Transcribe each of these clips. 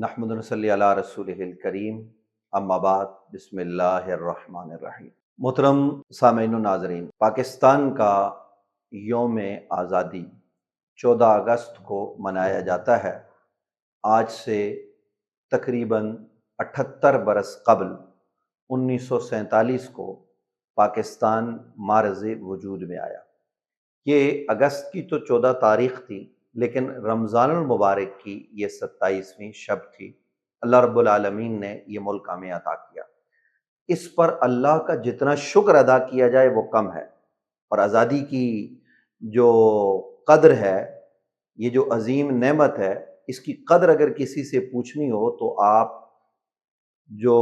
नहमदुन नसल्ली अला रसूलिहिल करीम अम्मा बाद बिस्मिल्लाहिर्रहमानिर्रहीम मोहतरम सामीन व नाज़रीन, पाकिस्तान का योम आज़ादी 14 अगस्त को मनाया जाता है। आज से तकरीबन 78 बरस कबल 1947 को पाकिस्तान मारज़ वजूद में आया। ये अगस्त की तो 14 तारीख़ थी, लेकिन रमज़ानुल मुबारक की ये 27वीं शब थी। अल्लाह रब्बुल आलमीन ने ये मुल्क हमें अता किया। इस पर अल्लाह का जितना शुक्र अदा किया जाए वो कम है। और आज़ादी की जो कद्र है, ये जो अजीम नेमत है, इसकी कद्र अगर किसी से पूछनी हो तो आप जो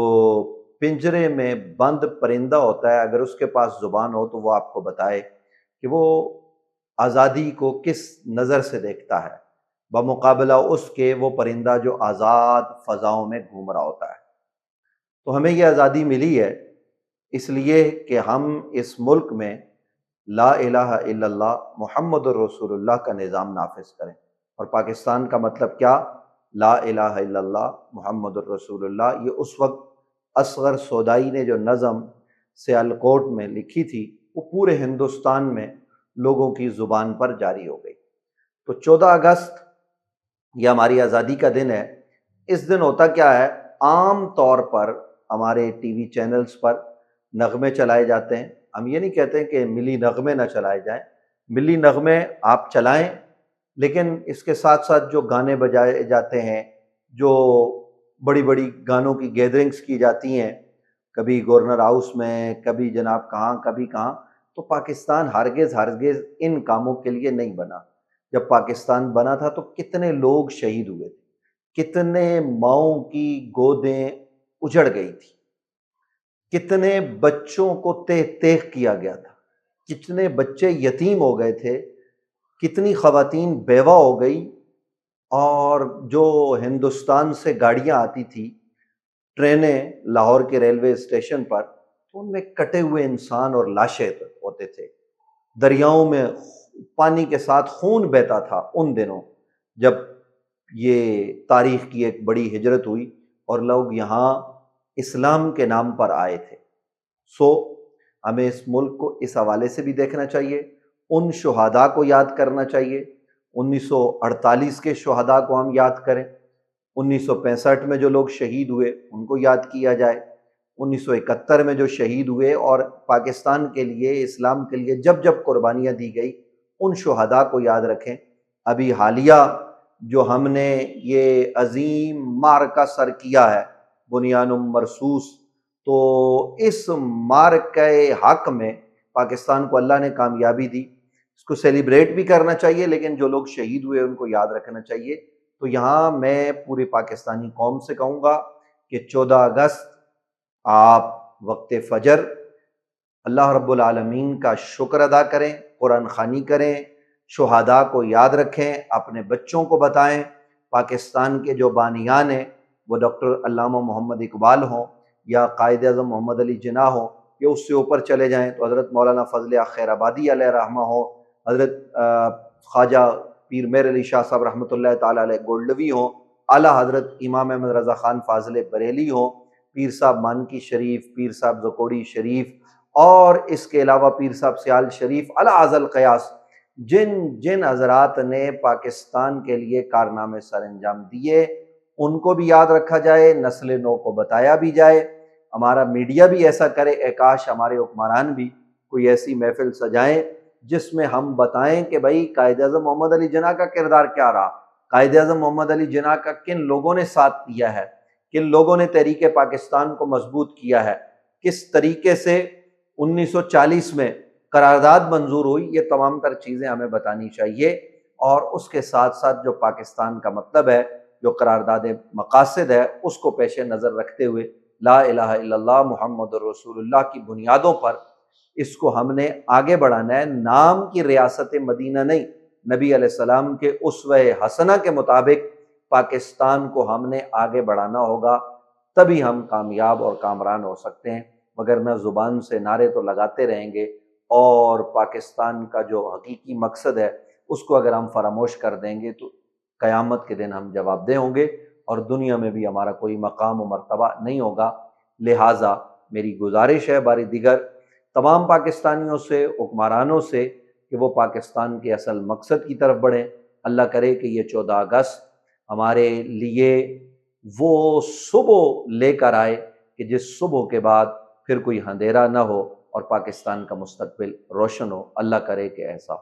पिंजरे में बंद परिंदा होता है, अगर उसके पास ज़ुबान हो तो वो आपको बताए कि वो आज़ादी को किस नज़र से देखता है, बमुकाबला उसके वो परिंदा जो आज़ाद फ़ज़ाओं में घूम रहा होता है। तो हमें ये आज़ादी मिली है इसलिए कि हम इस मुल्क में ला इलाहा इल्लल्लाह मुहम्मदुर रसूलुल्लाह का निज़ाम नाफिज करें। और पाकिस्तान का मतलब क्या? ला इलाहा इल्लल्लाह मुहम्मदुर रसूलुल्लाह। ये उस वक्त असगर सौदाई ने जो नज़म सियालकोट में लिखी थी, वो पूरे हिंदुस्तान में लोगों की ज़ुबान पर जारी हो गई। तो 14 अगस्त ये हमारी आज़ादी का दिन है। इस दिन होता क्या है, आम तौर पर हमारे टीवी चैनल्स पर नग़मे चलाए जाते हैं। हम ये नहीं कहते कि मिली नग़मे ना चलाए जाएं, मिली नग़मे आप चलाएं, लेकिन इसके साथ साथ जो गाने बजाए जाते हैं, जो बड़ी बड़ी गानों की गैदरिंग्स की जाती हैं, कभी गवर्नर हाउस में, कभी जनाब कहाँ, कभी कहाँ, तो पाकिस्तान हरगिज़ इन कामों के लिए नहीं बना। जब पाकिस्तान बना था तो कितने लोग शहीद हुए थे, कितने माँओं की गोदें उजड़ गई थी, कितने बच्चों को तेह तेह किया गया था, कितने बच्चे यतीम हो गए थे, कितनी ख़वातीन बेवा हो गई। और जो हिंदुस्तान से गाड़ियाँ आती थी, ट्रेनें लाहौर के रेलवे स्टेशन पर, तो उनमें कटे हुए इंसान और लाशें होते थे। दरियाओं में पानी के साथ खून बहता था उन दिनों, जब ये तारीख़ की एक बड़ी हिजरत हुई और लोग यहाँ इस्लाम के नाम पर आए थे। सो हमें इस मुल्क को इस हवाले से भी देखना चाहिए, उन शुहदा को याद करना चाहिए। 1948 के शुहदा को हम याद करें, 1965 में जो लोग शहीद हुए उनको याद किया जाए, 1971 में जो शहीद हुए और पाकिस्तान के लिए, इस्लाम के लिए जब जब कुर्बानियाँ दी गई, उन शुहदा को याद रखें। अभी हालिया जो हमने ये अजीम मार्का सर किया है, बुनियानुम मरसूस, तो इस मार्के हक में पाकिस्तान को अल्लाह ने कामयाबी दी। इसको सेलिब्रेट भी करना चाहिए, लेकिन जो लोग शहीद हुए उनको याद रखना चाहिए। तो यहाँ मैं पूरी पाकिस्तानी कौम से कहूँगा कि 14 अगस्त आप वक्त फ़जर अल्लाह रब्बुल आलमीन का शुक्र अदा करें, कुरान ख़ानी करें, शुहदा को याद रखें, अपने बच्चों को बताएं। पाकिस्तान के जो बानियान हैं, वो डॉक्टर अल्लामा मोहम्मद इकबाल हों या कायद-ए-आज़म मोहम्मद अली जिन्ना हो, या उससे ऊपर चले जाएँ तो हज़रत मौलाना फ़ज़ल खैराबादी अलैहि रहमा हो, हज़रत ख्वाजा पीर मेर अली शाह साहब रहमतुल्लाह ताला अलैह गोल्डवी हों, आला हज़रत इमाम अहमद रज़ा ख़ान फ़ाज़िल बरेली हों, पीर साहब मानकी शरीफ, पीर साहब ज़कोड़ी शरीफ, और इसके अलावा पीर साहब सियाल शरीफ अला अज़ल क़यास, जिन जिन हज़रात ने पाकिस्तान के लिए कारनामे सर अंजाम दिए, उनको भी याद रखा जाए, नस्ल नौ को बताया भी जाए। हमारा मीडिया भी ऐसा करे, काश हमारे हुक्मरान भी कोई ऐसी महफिल सजाएं जिसमें हम बताएं कि भाई कायद-ए-आज़म मोहम्मद अली जिन्ना का किरदार क्या रहा, कायद-ए-आज़म मोहम्मद अली जिन्ना का किन लोगों ने साथ दिया है, किन लोगों ने तहरीक पाकिस्तान को मजबूत किया है, किस तरीके से 1940 में करारदाद मंजूर हुई, ये तमाम तर चीज़ें हमें बतानी चाहिए। और उसके साथ साथ जो पाकिस्तान का मतलब है, जो करारदाद मकासद है, उसको पेश नज़र रखते हुए ला इलाहा इल्लल्लाह मुहम्मदुर रसूलुल्लाह की बुनियादों पर इसको हमने आगे बढ़ाना है। नाम की रियासत मदीना नहीं, नबी अलैहिस्सलाम के उसवे हसना के मुताबिक पाकिस्तान को हमने आगे बढ़ाना होगा, तभी हम कामयाब और कामरान हो सकते हैं। मगर न ज़ुबान से नारे तो लगाते रहेंगे और पाकिस्तान का जो हकीकी मकसद है उसको अगर हम फरामोश कर देंगे तो क़यामत के दिन हम जवाबदेह होंगे। اور دنیا میں بھی ہمارا کوئی مقام و مرتبہ نہیں ہوگا۔ لہٰذا میری گزارش ہے باری دیگر تمام پاکستانیوں سے، حکمرانوں سے، کہ وہ پاکستان کے اصل مقصد کی طرف بڑھیں۔ اللہ کرے کہ یہ 14 اگست ہمارے لیے وہ صبح لے کر آئے کہ جس صبح کے بعد پھر کوئی اندھیرا نہ ہو اور پاکستان کا مستقبل روشن ہو۔ اللہ کرے کہ ایسا ہو۔